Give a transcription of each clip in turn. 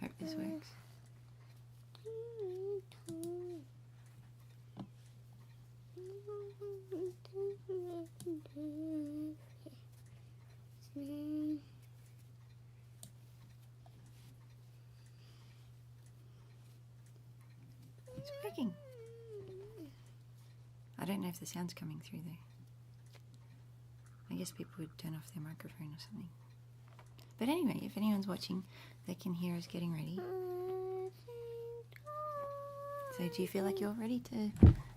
Hope this works. It's working. I don't know if the sound's coming through though. I guess people would turn off their microphone or something. But anyway, if anyone's watching, they can hear us getting ready. So do you feel like you're ready to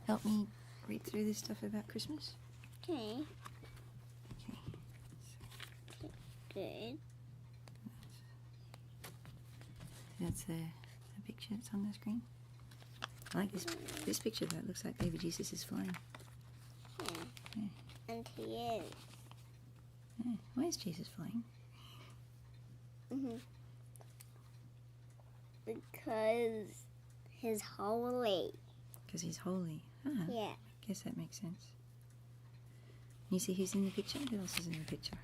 help me read through this stuff about Christmas? Okay. Okay. Good. That's the picture that's on the screen. I like this picture though. It looks like baby Jesus is flying. Yeah. And he is. Yeah. Why is Jesus flying? Because he's holy. Because he's holy. Ah, Yeah. I guess that makes sense. You see who's in the picture? Who else is in the picture?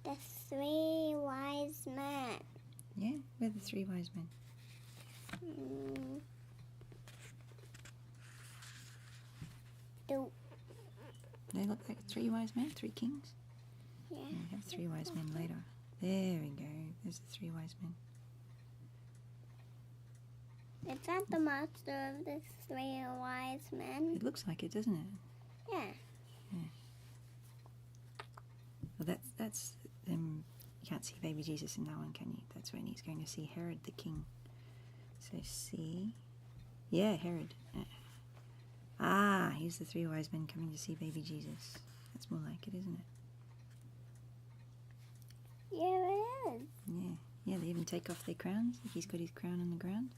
The 3 wise men. Yeah, we're the 3 wise men. They look like 3 wise men, 3 kings. Yeah. And we have 3 wise men later. There we go. There's the 3 wise men. Is that the master of the 3 wise men? It looks like it, doesn't it? Yeah. Well, that's them. You can't see baby Jesus in that one, can you? That's when he's going to see Herod the king. So see, yeah, Herod. Ah, here's the 3 wise men coming to see baby Jesus. That's more like it, isn't it? Yeah, it is. Yeah, they even take off their crowns. Like he's got his crown on the ground.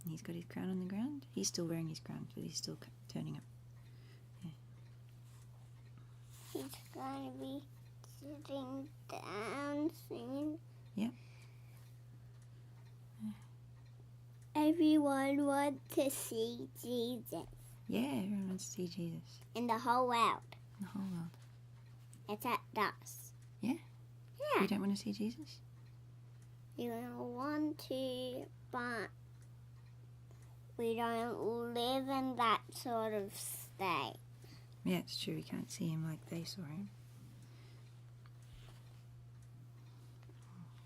And he's got his crown on the ground. He's still wearing his crown, but he's still turning up. Yeah. He's going to be sitting down soon. Yep. Everyone wants to see Jesus. Yeah, everyone wants to see Jesus. In the whole world. In the whole world. Except us. Yeah? Yeah. You don't want to see Jesus? We don't want to, but we don't live in that sort of state. Yeah, it's true. We can't see him like they saw him.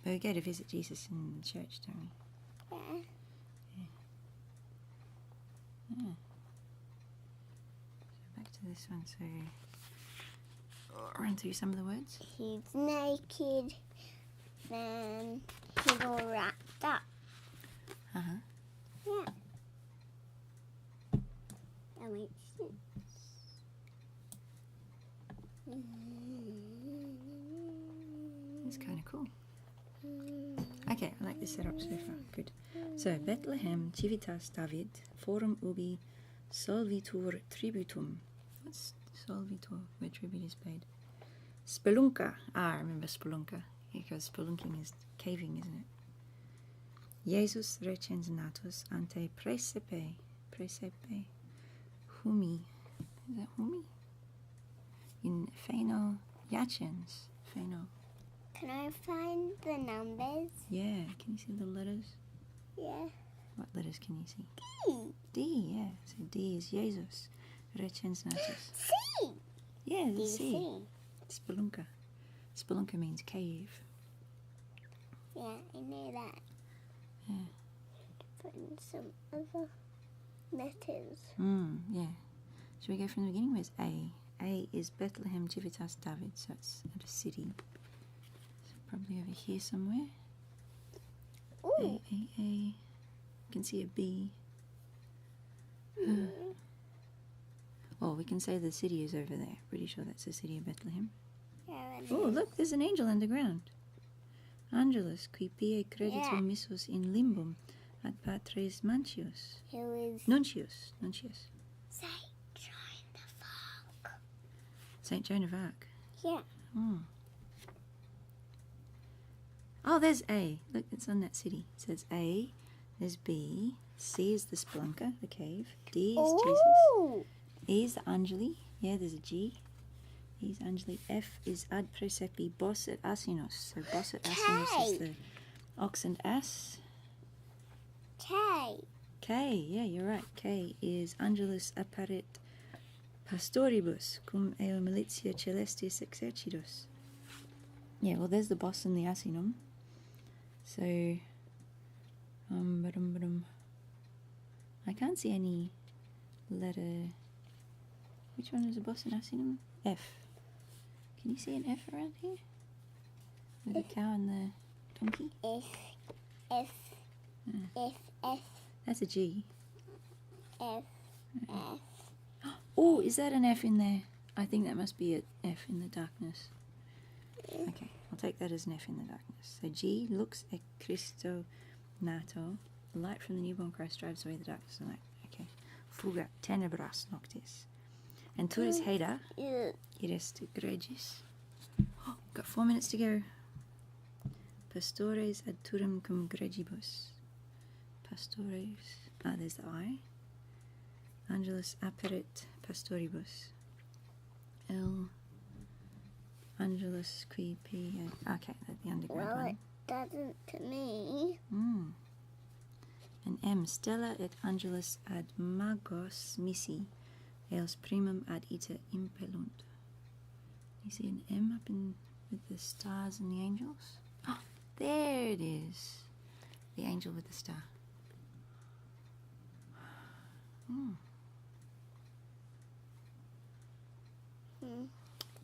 But we go to visit Jesus in the church, don't we? Yeah. Yeah. So back to this one. So I'll run through some of the words. He's naked, then he's all wrapped up. Uh-huh. Yeah. That makes sense. It's kind of cool. Okay, I like this setup so far. Good. So, Béthlehem civitas David, forum ubi solvitur tributum. What's solvitur, where tribute is paid? Spelunca. Ah, I remember spelunca, because spelunking is caving, isn't it? Jesus recens natus ante praesepe humi. Is that humi? In pheno yacens. Pheno. Can I find the numbers? Yeah, can you see the letters? Yeah. What letters can you see? D. D, yeah. So D is Jesus. Recens natus. C. Yeah, the C. C. Spelunca. Spelunca means cave. Yeah, I know that. Yeah. Put in some other letters. Yeah. Should we go from the beginning? Where's A? A is Bethlehem civitas David, so it's at a city. So probably over here somewhere. Ooh. A. You can see a B. Oh, we can say the city is over there. Pretty sure that's the city of Bethlehem. Yeah, Oh, look, there's an angel underground. Angelus, qui pie creditur missus in limbum ad patres Mancius. Who is Nuncius. Saint Joan of Arc? Saint Joan of Arc. Yeah. Oh, there's A. Look, it's on that city. It says A, there's B, C is the spelunker, the cave. D is Ooh. Jesus. E is the angeli. Yeah, there's a G. E is angeli. F is ad praesepi bos et asinos. So bos et asinos is the ox and ass. K. K, yeah, you're right. K is angelus apparet pastoribus cum eo militia celestis exercitus. Yeah, well, there's the boss and the asinum. So, I can't see any letter. Which one is the boss and asinum? F. Can you see an F around here? With the cow and the donkey? F. That's a G. F. Oh, is that an F in there? I think that must be an F in the darkness. Okay, I'll take that as an F in the darkness. So G, lux et Christo nato. The light from the newborn Christ drives away the darkness of the night. Okay. Fuga tenebras noctis. And turis haeda, irest gregis. Oh, got 4 minutes to go. Pastores ad turum cum gregibus. Pastores. Ah, there's the I. Angelus apparet pastoribus. L. Angelus qui P. Okay, that's the underground Well, one. it doesn't to me. And M. Stella et angelus ad magos missi. Eos primum ad ita impellunt. You see an M up in with the stars and the angels? Oh, there it is. The angel with the star.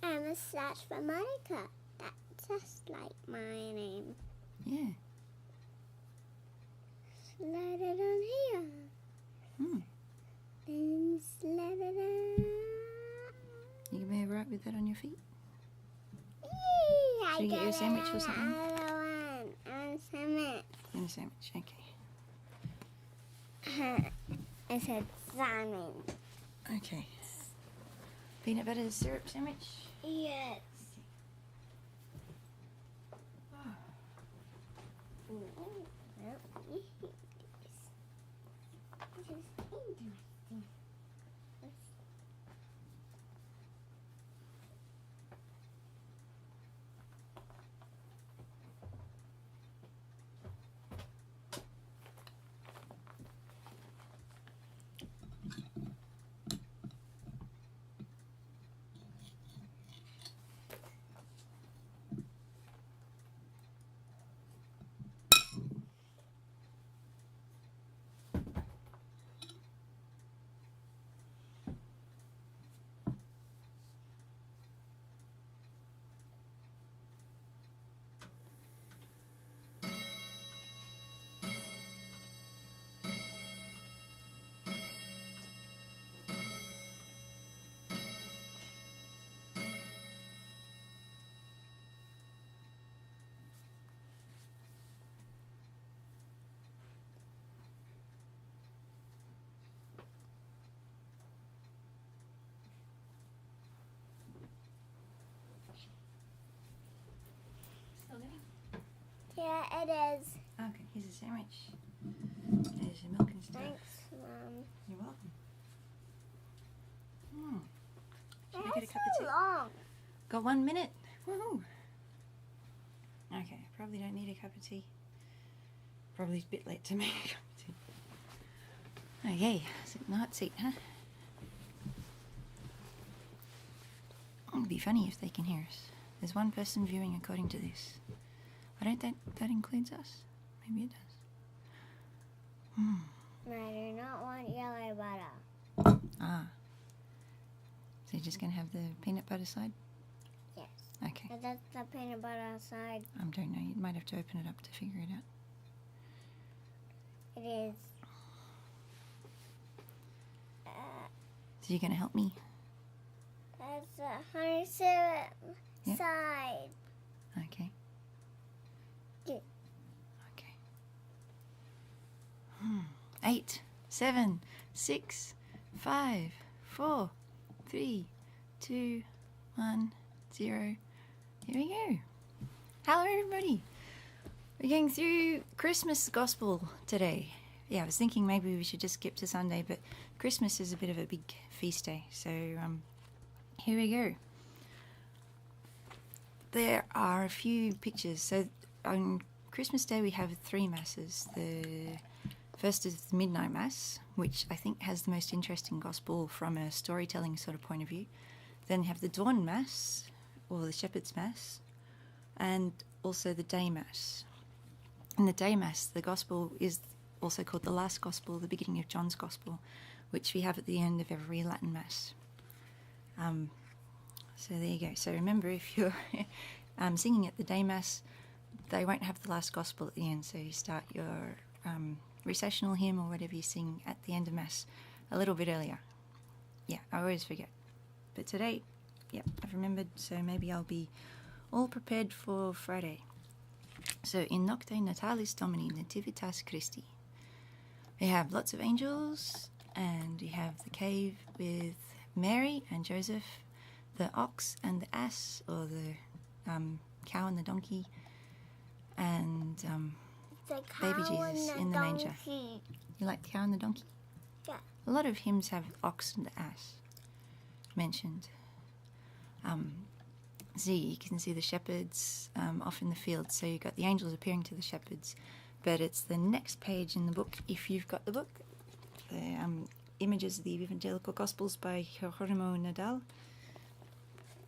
I'm a slash for Monica. That's just like my name. Yeah. Slide it on here. And slide it on. You can be right with that on your feet? Yee, Should I get you a sandwich or something? Another one. And sandwich. And a sandwich, okay. I said salmon. Okay. Peanut butter syrup sandwich? Yes. Yeah, it is. Okay, here's a sandwich. There's your milk and stuff. Thanks, Mom. You're welcome. Should I get a That's cup of so tea? long. Got 1 minute. Woohoo! Okay, probably don't need a cup of tea. Probably a bit late to make a cup of tea. Okay, sit in the hot seat, huh? It'd be funny if they can hear us. There's one person viewing according to this. I don't think that includes us. Maybe it does. I do not want yellow butter. Ah. So you're just going to have the peanut butter side? Yes. Okay. But that's the peanut butter side. I don't know. You might have to open it up to figure it out. It is. So you're going to help me? That's the honey syrup Yep. side. Okay. Yeah. Okay. 8, 7, 6, 5, 4, 3, 2, 1, 0. Here we go. Hello, everybody. We're going through Christmas Gospel today. yeah, I was thinking maybe we should just skip to Sunday, but Christmas is a bit of a big feast day, so here we go. There are a few pictures. So on Christmas Day we have 3 masses. The first is the Midnight Mass, which I think has the most interesting gospel from a storytelling sort of point of view. Then you have the Dawn Mass, or the Shepherd's Mass, and also the Day Mass. In the Day Mass, the gospel is also called the last gospel, the beginning of John's gospel, which we have at the end of every Latin Mass. So there you go. So remember, if you're singing at the Day Mass, they won't have the last gospel at the end, so you start your recessional hymn or whatever you sing at the end of Mass a little bit earlier. Yeah, I always forget. But today, yep, I've remembered, so maybe I'll be all prepared for Friday. So in Nocte Natalis Domini Nativitas Christi, we have lots of angels, and we have the cave with Mary and Joseph, the ox and the ass, or the cow and the donkey, and baby Jesus in the manger. You like the cow and the donkey? Yeah. A lot of hymns have ox and ass mentioned. See, you can see the shepherds off in the field, so you've got the angels appearing to the shepherds, but it's the next page in the book, if you've got the book, the Images of the Evangelical Gospels by Jerónimo Nadal.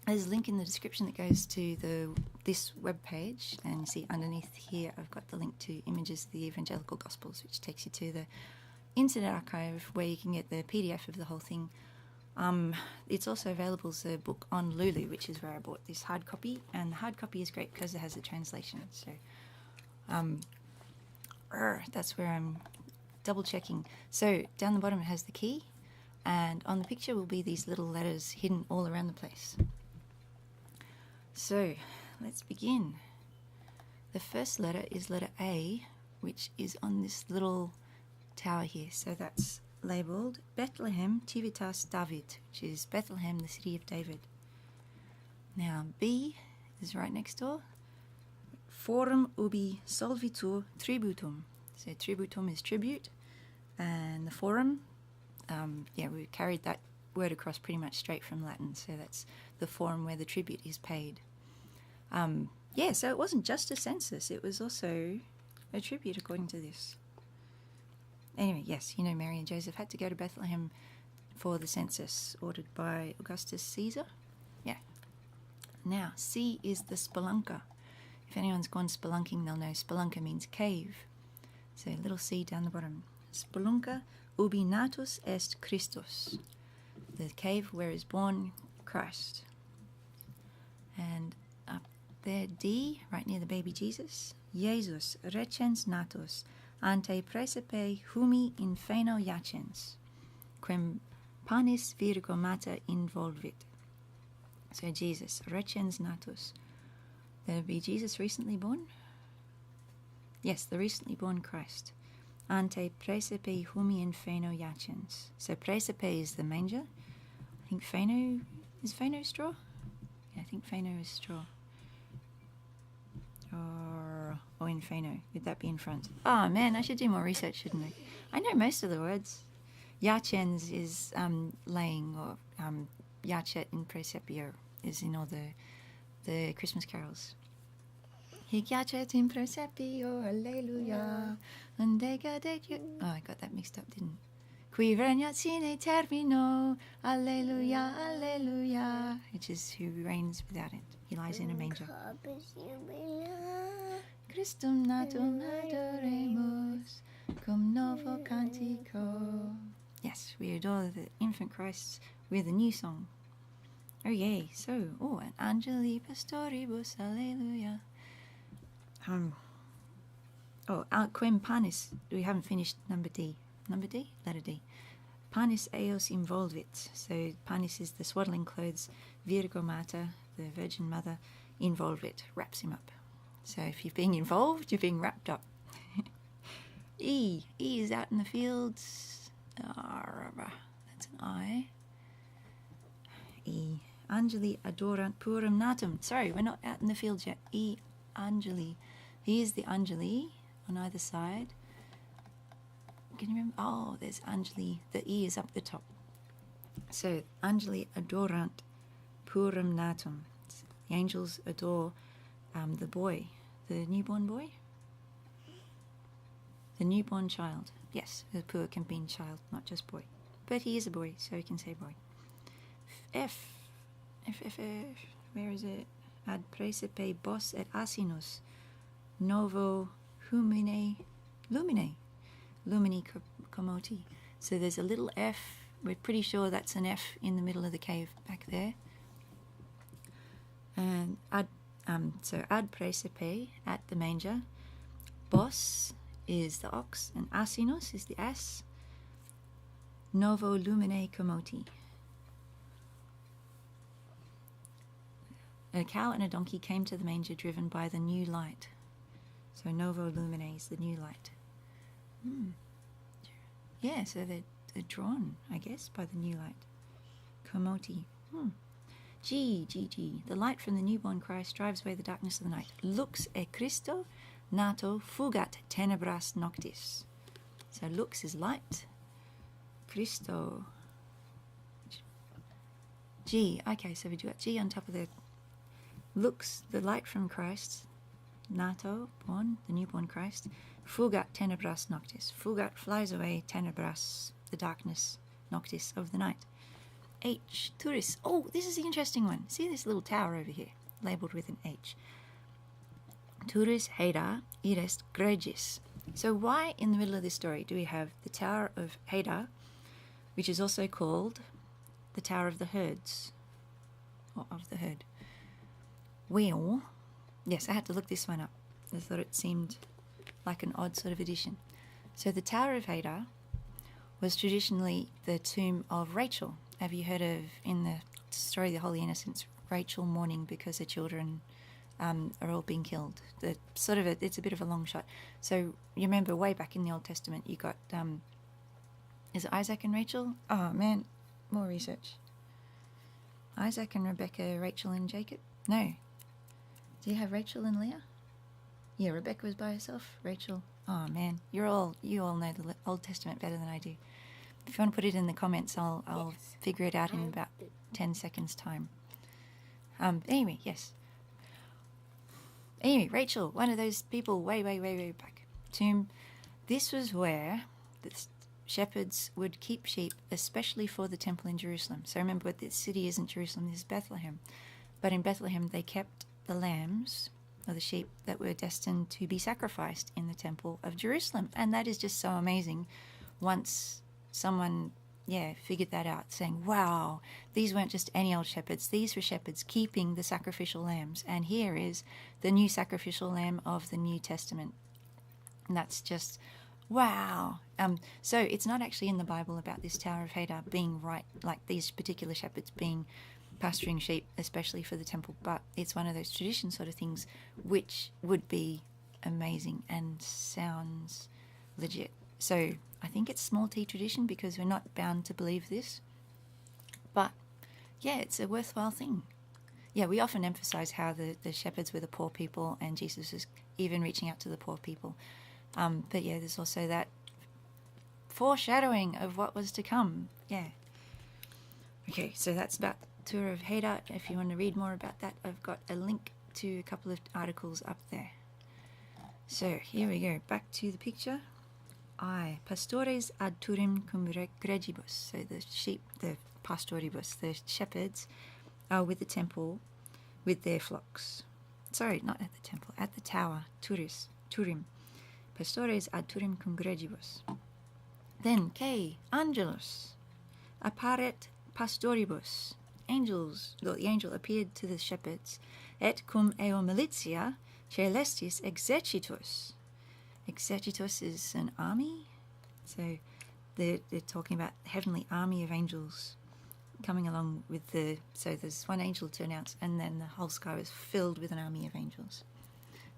There's a link in the description that goes to this web page, and you see underneath here I've got the link to Images of the Evangelical Gospels, which takes you to the Internet Archive where you can get the PDF of the whole thing. It's also available as a book on Lulu, which is where I bought this hard copy, and the hard copy is great because it has a translation. So that's where I'm double checking. So down the bottom it has the key, and on the picture will be these little letters hidden all around the place. So let's begin. The first letter is letter A, which is on this little tower here. So that's labelled Béthlehem civitas David, which is Bethlehem, the city of David. Now B is right next door. Forum ubi solvitur tributum. So tributum is tribute, and the forum, we carried that word across pretty much straight from Latin. So that's the forum where the tribute is paid. So it wasn't just a census, it was also a tribute according to this. Anyway, yes, Mary and Joseph had to go to Bethlehem for the census ordered by Augustus Caesar. Yeah. Now, C is the spelunker. If anyone's gone spelunking, they'll know spelunker means cave. So little c down the bottom. Spelunker ubi natus est Christus. The cave where is born Christ. And up there, D, right near the baby Jesus. Jesus recens natus ante praesepe humi in pheno iacens, quem panis virgo mater involvit. So Jesus, recens natus. There would be Jesus recently born? Yes, the recently born Christ. Ante praesepe humi in pheno iacens. So praesepe is the manger. I think pheno, is pheno straw? Yeah, I think pheno is straw. Or in pheno, would that be in front? Oh man, I should do more research, shouldn't I? I know most of the words. Iacens is laying, or iacet in praesepio is in all the Christmas carols. Hic iacet in praesepio, alleluia, unde gadet you. Oh, I got that mixed up, didn't I? Qui regnat sine termino, alleluia, alleluia, which is who reigns without it. He lies in a manger. Christum natum adoremus, cum novo cantico. Yes, we adore the infant Christ with a new song. Oh yay, so, an angeli pastoribus, alleluia. Quem panis, we haven't finished number D. Number D? Letter D. Panis eos involvit. So panis is the swaddling clothes, Virgo Mater, the Virgin Mother, involvit, wraps him up. So if you're being involved, you're being wrapped up. E is out in the fields. That's an I. E. Angeli adorant purum natum. Sorry, we're not out in the fields yet. E. Angeli. Here's the Angeli on either side. can you remember? Oh, there's Angeli. The E is up the top. So, Angeli adorant purum natum. The angels adore the boy, the newborn boy. The newborn child. Yes, the pur can mean child, not just boy. But he is a boy, so we can say boy. F. Where is it? Ad praesipe bos et asinus. Novo lumini commoti. So there's a little F. We're pretty sure that's an F in the middle of the cave back there. And ad praesipe, at the manger. Bos is the ox, and asinus is the ass. Novo lumine commoti. A cow and a donkey came to the manger driven by the new light. So novo lumine is the new light. Yeah, so they're drawn, I guess, by the new light. Commoti. G. The light from the newborn Christ drives away the darkness of the night. Lux e Christo nato fugat tenebras noctis. So lux is light. Christo. G. Okay, so we do got G on top of the lux, the light from Christ. Nato, born, the newborn Christ. Fugat tenebras noctis. Fugat flies away, tenebras, the darkness, noctis of the night. H. Turis. Oh, this is the interesting one. See this little tower over here, labelled with an H. Turis Heda irest gregis. So why in the middle of this story do we have the Tower of Heda, which is also called the Tower of the Herds, or of the herd? Well, yes, I had to look this one up. I thought it seemed like an odd sort of addition. So the Tower of Heda was traditionally the tomb of Rachel. Have you heard of, in the story of the Holy Innocents, Rachel mourning because her children are all being killed? It's a bit of a long shot. So you remember way back in the Old Testament, you got, is it Isaac and Rachel? Oh man, more research. Isaac and Rebecca, Rachel and Jacob? No. Do you have Rachel and Leah? Yeah, Rebecca was by herself. Rachel. Oh man, you all know the Old Testament better than I do. If you want to put it in the comments, I'll figure it out in about 10 seconds time. Anyway, yes. Anyway, Rachel, one of those people way back. Tomb. This was where the shepherds would keep sheep, especially for the temple in Jerusalem. So remember, the city isn't Jerusalem, this is Bethlehem. But in Bethlehem, they kept the lambs, or the sheep, that were destined to be sacrificed in the temple of Jerusalem. And that is just so amazing once someone, figured that out, saying, wow, these weren't just any old shepherds. These were shepherds keeping the sacrificial lambs. And here is the new sacrificial lamb of the New Testament. And that's just, wow. So it's not actually in the Bible about this Tower of Heda being right, like these particular shepherds being pasturing sheep, especially for the temple, but it's one of those tradition sort of things which would be amazing and sounds legit. So I think it's small t tradition because we're not bound to believe this. But yeah, it's a worthwhile thing. Yeah, we often emphasize how the shepherds were the poor people and Jesus was even reaching out to the poor people. But yeah, there's also that foreshadowing of what was to come. Yeah. Okay, so that's about Tour of Heda. If you want to read more about that, I've got a link to a couple of articles up there. So here we go, back to the picture. Pastores ad turim cum gregibus. So the sheep, the pastoribus, the shepherds, are with the temple with their flocks. Sorry, not at the temple, at the tower, turim. Pastores ad turim cum gregibus. Then, angelus, apparet pastoribus. Angels, the angel appeared to the shepherds, et cum eo militia celestis exercitus. Exercitus is an army, so they're talking about the heavenly army of angels coming along with so there's one angel to announce, and then the whole sky was filled with an army of angels,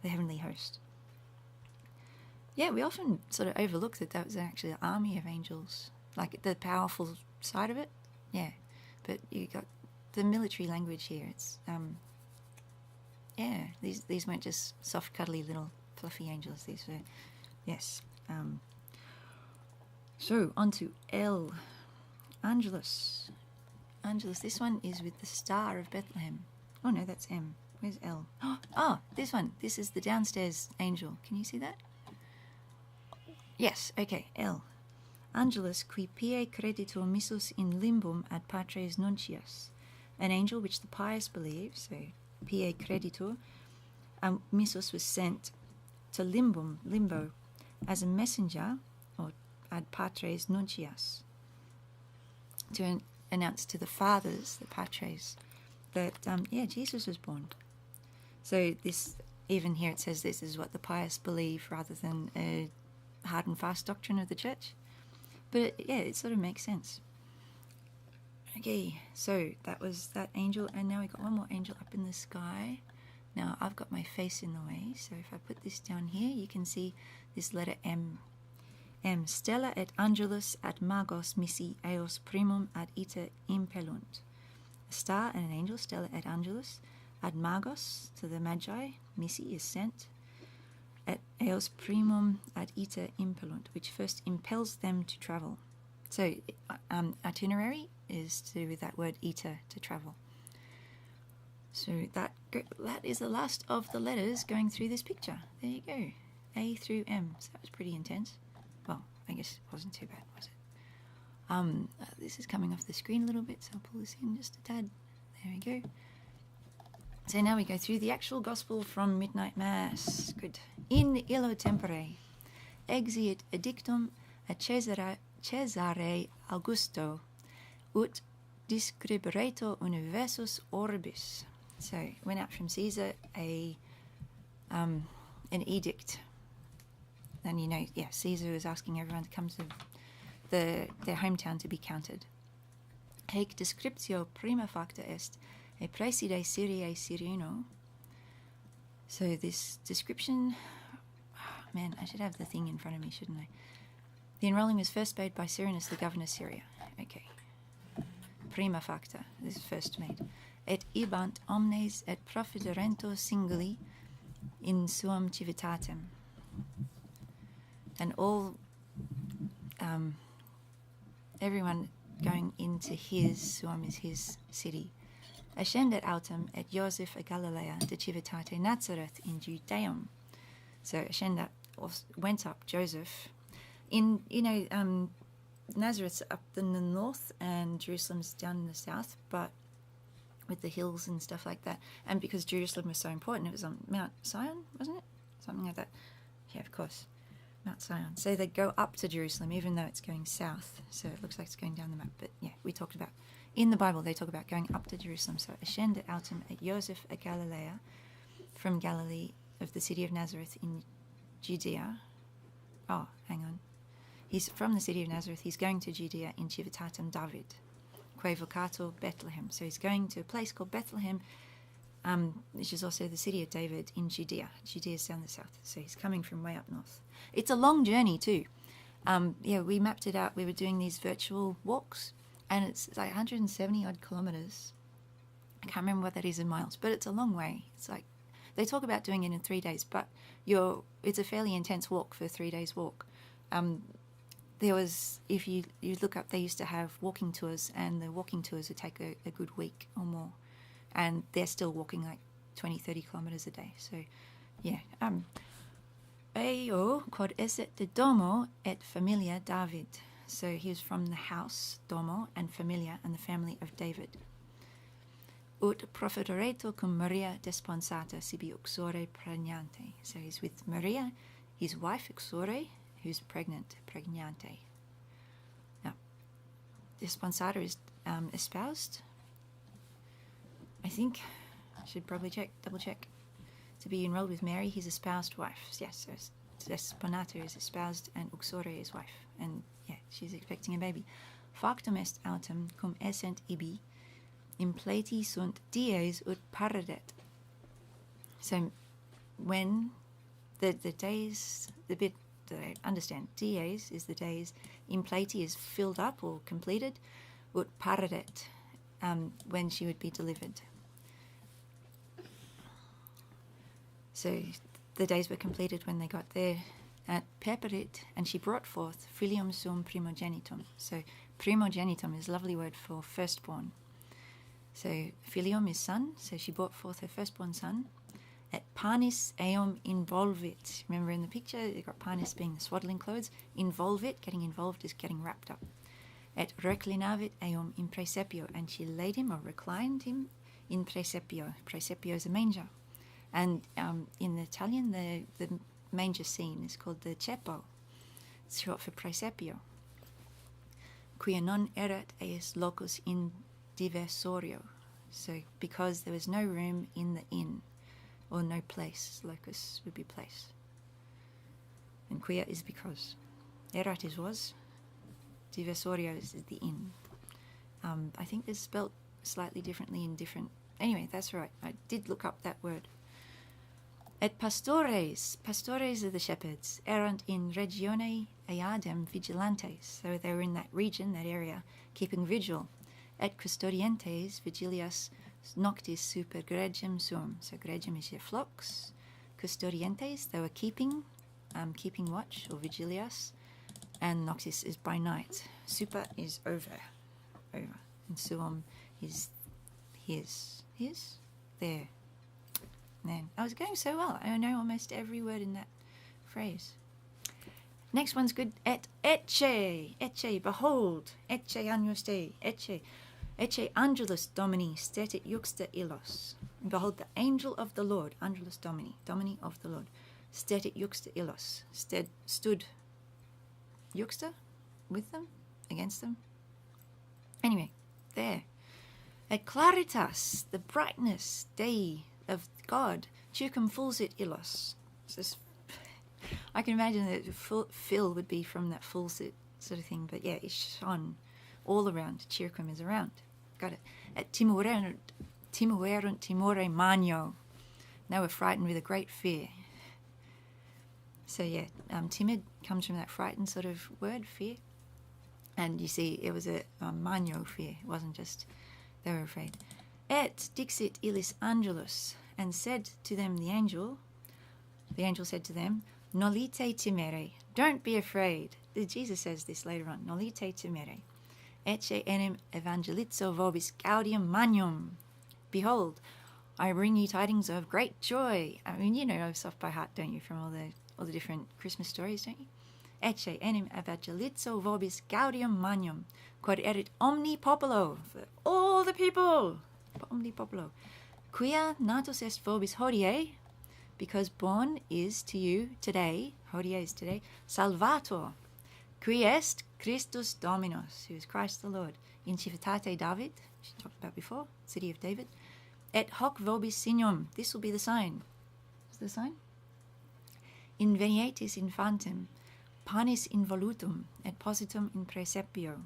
the heavenly host. Yeah, we often sort of overlook that was actually an army of angels, like the powerful side of it. Yeah, but you got the military language here. It's these weren't just soft, cuddly little fluffy angels. These were, yes. So, on to L. Angelus. Angelus, this one is with the star of Bethlehem. Oh no, that's M. Where's L? Oh, this one. This is the downstairs angel. Can you see that? Yes, okay, L. Angelus qui pie creditur missus in limbum ad patres nuncias. An angel which the pious believe, so pie creditur, missus was sent to limbo, as a messenger, or ad patres nuncias, to announce to the fathers, the patres, that, Jesus was born. So this, even here it says this is what the pious believe rather than a hard and fast doctrine of the church. But it sort of makes sense. Okay, so that was that angel, and now we got one more angel up in the sky. Now I've got my face in the way, so if I put this down here, you can see this letter M. M. Stella et angelus ad magos missi eos primum ad ita impellunt. A star and an angel, stella et angelus, ad magos, to the magi, missi is sent, et eos primum ad ita impellunt, which first impels them to travel. So itinerary is to do with that word ita, to travel. So that is the last of the letters going through this picture. There you go, A through M. So that was pretty intense. Well, I guess it wasn't too bad, was it? This is coming off the screen a little bit, so I'll pull this in just a tad. There we go. So now we go through the actual gospel from Midnight Mass. Good. In illo témpore, Exiit edíctum a Caésare Augústo, ut describerétur univérsus orbis. So it went out from Caesar an edict. And Caesar was asking everyone to come to their hometown to be counted. Haec descriptio prima facta est a praéside Sýriae Cyríno. So this description, I should have the thing in front of me, shouldn't I? The enrolling was first made by Cyrenius, the governor of Syria. Okay. Prima facta, this is first made. Et ibant omnes et profiteréntur sínguli in suam civitátem. And all, everyone going into his, suam is his city. Ascéndit autem et Joseph a Galilaéa de civitáte Názareth in Judaéam. So Ascéndit went up, Joseph, in, Nazareth's up in the north and Jerusalem's down in the south, but with the hills and stuff like that. And because Jerusalem was so important, it was on Mount Sion, wasn't it? Something like that. Yeah, of course. Mount Sion. So they go up to Jerusalem, even though it's going south. So it looks like it's going down the map. But yeah, we talked about, in the Bible, they talk about going up to Jerusalem. So Ascéndit autem et Joseph a Galilaéa, from Galilee, of the city of Nazareth in Judea. Oh, hang on. He's from the city of Nazareth. He's going to Judea in civitátem David, quae vocátur Béthlehem. So he's going to a place called Béthlehem, which is also the city of David in Judea. Judea is down the south. So he's coming from way up north. It's a long journey too. We mapped it out. We were doing these virtual walks, and it's like 170 odd kilometers. I can't remember what that is in miles, but it's a long way. It's like, they talk about doing it in 3 days, but it's a fairly intense walk for a 3 days walk. There was, if you look up, they used to have walking tours, and the walking tours would take a good week or more, and they're still walking like 20-30 kilometers a day. So yeah, Eo quod esset de domo et familia David. So he was from the house, domo, and familia, and the family of David. Ut profiterétur cum Maria desponsata sibi uxore pregnante. So he's with Maria, his wife uxore, who's pregnant, pregnante. Now, desponsata is espoused. I think I should probably double check. To be enrolled with Mary, his espoused wife. Yes, so desponato is espoused and uxore is wife. And yeah, she's expecting a baby. Factum est autem cum essent ibi impleti sunt dies ut paradet. So when the days, the bit that I understand, dies is the days, impleti is filled up or completed, ut paradet, when she would be delivered. So the days were completed when they got there, at perperit, and she brought forth filium suum primogenitum. So primogenitum is a lovely word for firstborn. So filium is son, so she brought forth her firstborn son. Et panis eum involvit. Remember in the picture, you've got panis being the swaddling clothes. Involvit, getting involved, is getting wrapped up. Et reclinavit eum in praesepio, and she laid him or reclined him in praesepio. Praesepio is a manger. And in Italian, the manger scene is called the ceppo. It's short for praesepio. Quia non erat eis locus in diversorio. So because there was no room in the inn, or no place, locus would be place. And quia is because. Erat is was. Diversorio is the inn. I think it's spelt slightly differently in different... Anyway, that's right. I did look up that word. Et pastores. Pastores are the shepherds. Erant in regione eadem vigilantes. So they were in that region, that area, keeping vigil. Et custodientes vigilias noctis super gregem suum. So gregem is your flocks. Custodientes, they were keeping watch, or vigilias. And noctis is by night. Super is over. And suum is his. There. Man, I was going so well. I know almost every word in that phrase. Next one's good. Et ecce, behold. Ecce agnus Dei, ecce angelus Domini, stetit juxta illos. Behold, the angel of the Lord, angelus Domini of the Lord, stetit juxta illos, stood juxta, with them, against them. Anyway, there. Et claritas, the brightness, Dei, of God, circum fulsit illos. I can imagine that fill would be from that fulsit sort of thing, but yeah, it shone all around. Circum is around. Got it. Et timuerunt timore magno. They were frightened with a great fear. So yeah, timid comes from that frightened sort of word, fear. And you see, it was a magno fear. It wasn't just they were afraid. Et dixit illis angelus, and said to them the angel said to them, Nolite timere, don't be afraid. Jesus says this later on. Nolite timere. Ecce enim evangelizo vobis gaudium magnum. Behold, I bring you tidings of great joy. I mean, you know us off by heart, don't you, from all the different Christmas stories, don't you? Ecce enim evangelizo vobis gaudium magnum, quod erit omni populo, for all the people, omni populo, quia natus est vobis hodie, because born is to you today, hodie is today, Salvator, qui est Christus Dominus, who is Christ the Lord, in civitáte David, which we talked about before, city of David, et hoc vobis signum, this will be the sign. What's the sign? Invenietis infantem, panis involutum, et positum in praesepio.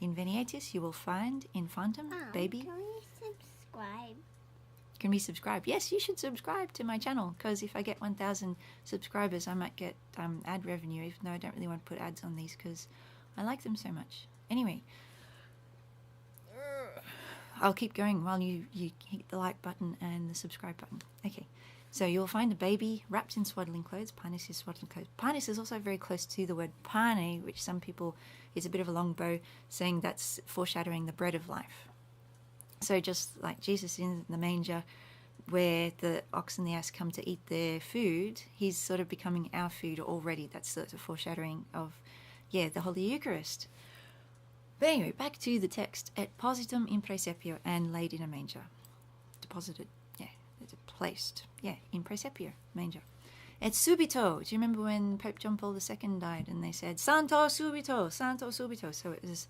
Invenietis, you will find infantem, baby. Can we subscribe? Can we subscribe? Yes, you should subscribe to my channel, because if I get 1,000 subscribers, I might get ad revenue, even though I don't really want to put ads on these because I like them so much. Anyway, I'll keep going while you hit the like button and the subscribe button. Okay, so you'll find a baby wrapped in swaddling clothes. Panis is swaddling clothes. Panis is also very close to the word pane, which some people, is a bit of a long bow, saying that's foreshadowing the bread of life. So just like Jesus in the manger, where the ox and the ass come to eat their food, he's sort of becoming our food already. That's sort of foreshadowing of, the Holy Eucharist. But anyway, back to the text. Et positum in praesepio, and laid in a manger. Deposited, placed, in praesepio, manger. Et subito, do you remember when Pope John Paul II died and they said, Santo subito, Santo subito? So it was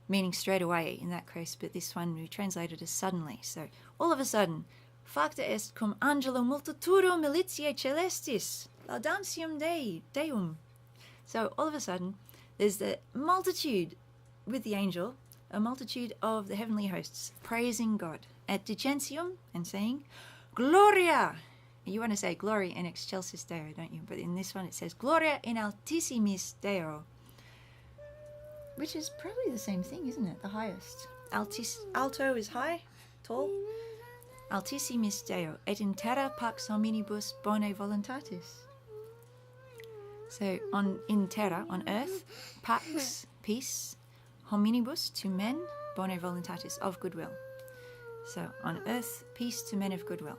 meaning straight away in that case, but this one we translated as suddenly. So all of a sudden, facta est cum angelo multitudo militiae celestis, laudantium Deum. So all of a sudden, there's the multitude with the angel, a multitude of the heavenly hosts, praising God. Et dicentium, and saying, Gloria. You want to say glory in excelsis Deo, don't you? But in this one it says, Gloria in altissimis Deo. Which is probably the same thing, isn't it? The highest. Alto is high, tall. Altissimis Deo, et in terra pax hominibus bone voluntatis. So in terra, on earth, pax, peace, hominibus, to men, bone voluntatis, of goodwill. So on earth, peace to men of goodwill.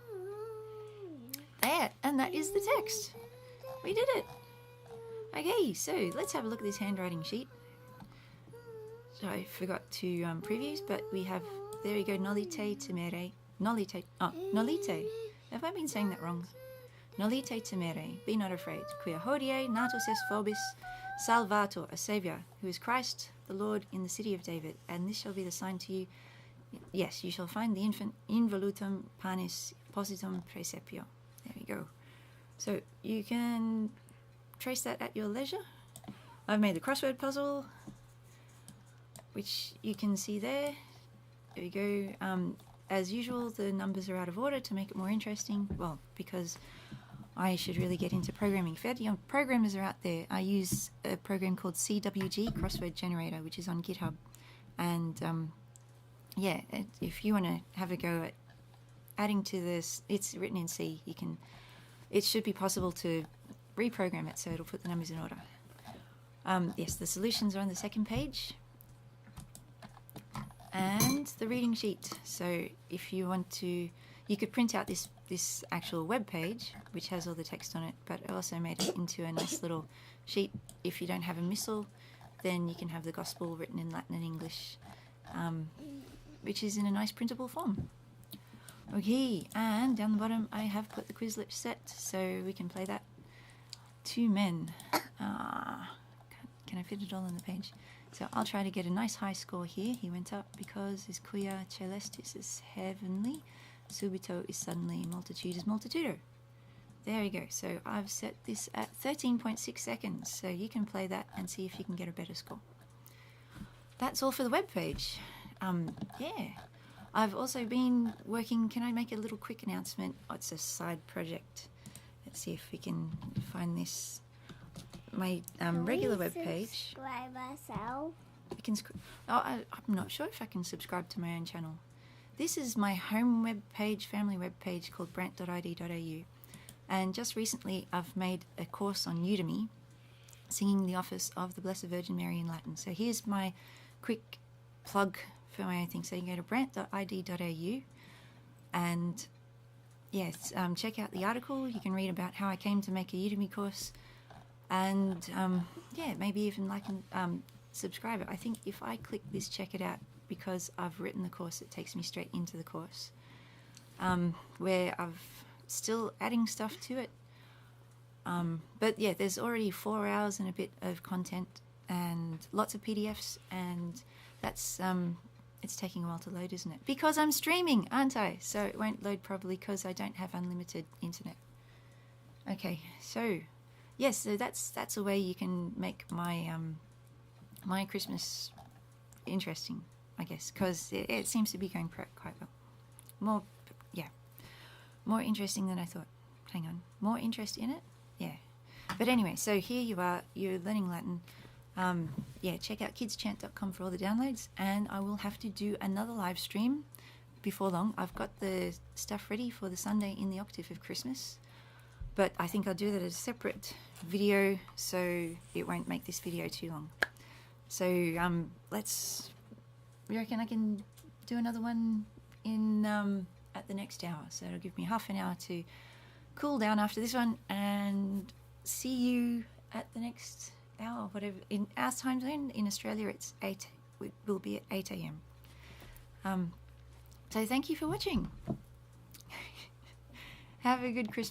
There, and that is the text. We did it. Okay, so let's have a look at this handwriting sheet. So I forgot to previews, but we have, there we go, nolite temere, nolite, nolite. Have I been saying that wrong? Nolite temere, be not afraid, quia hodie natus est vobis salvator, a saviour, who is Christ the Lord in the city of David, and this shall be the sign to you. Yes, you shall find the infant involutum panis positum praesepio. There we go. So you can trace that at your leisure. I've made the crossword puzzle, which you can see there. There we go. As usual, the numbers are out of order to make it more interesting. Well, because I should really get into programming. If any programmers are out there, I use a program called CWG, Crossword Generator, which is on GitHub. And yeah, if you want to have a go at adding to this, it's written in C. You can. It should be possible to reprogram it so it'll put the numbers in order. Yes, the solutions are on the second page. And the reading sheet. So if you want to, you could print out this actual web page, which has all the text on it, but I also made it into a nice little sheet. If you don't have a missal, then you can have the gospel written in Latin and English, which is in a nice printable form. Okay, and down the bottom I have put the Quizlet set, so we can play that. 2 men. Can I fit it all on the page? So I'll try to get a nice high score here. He went up because his quia celestis is heavenly, subito is suddenly, multitude is multitudo. There we go. So I've set this at 13.6 seconds. So you can play that and see if you can get a better score. That's all for the web page. Yeah. I've also been working, can I make a little quick announcement? Oh, it's a side project. Let's see if we can find this. My regular web page. Subscribe ourselves. We can. I'm not sure if I can subscribe to my own channel. This is my home web page, family web page called brant.id.au, and just recently I've made a course on Udemy, singing the office of the Blessed Virgin Mary in Latin. So here's my quick plug for my own thing. So you can go to brant.id.au, and yes, check out the article. You can read about how I came to make a Udemy course. And yeah, maybe even like and subscribe it. I think if I click this check it out, because I've written the course, it takes me straight into the course, where I've still adding stuff to it. But yeah, there's already 4 hours and a bit of content and lots of PDFs, and that's it's taking a while to load, isn't it? Because I'm streaming, aren't I? So it won't load probably because I don't have unlimited internet. Okay, so. Yes, so that's a way you can make my my Christmas interesting, I guess, because it seems to be going quite well. More interesting than I thought. Hang on, more interest in it? Yeah. But anyway, so here you are, you're learning Latin. Yeah, check out kidschant.com for all the downloads, and I will have to do another live stream before long. I've got the stuff ready for the Sunday in the octave of Christmas. But I think I'll do that as a separate video, so it won't make this video too long. So you reckon I can do another one in at the next hour? So it'll give me half an hour to cool down after this one, and see you at the next hour, whatever. In our time zone, in Australia it's 8. It will be at 8 a.m. So thank you for watching. Have a good Christmas.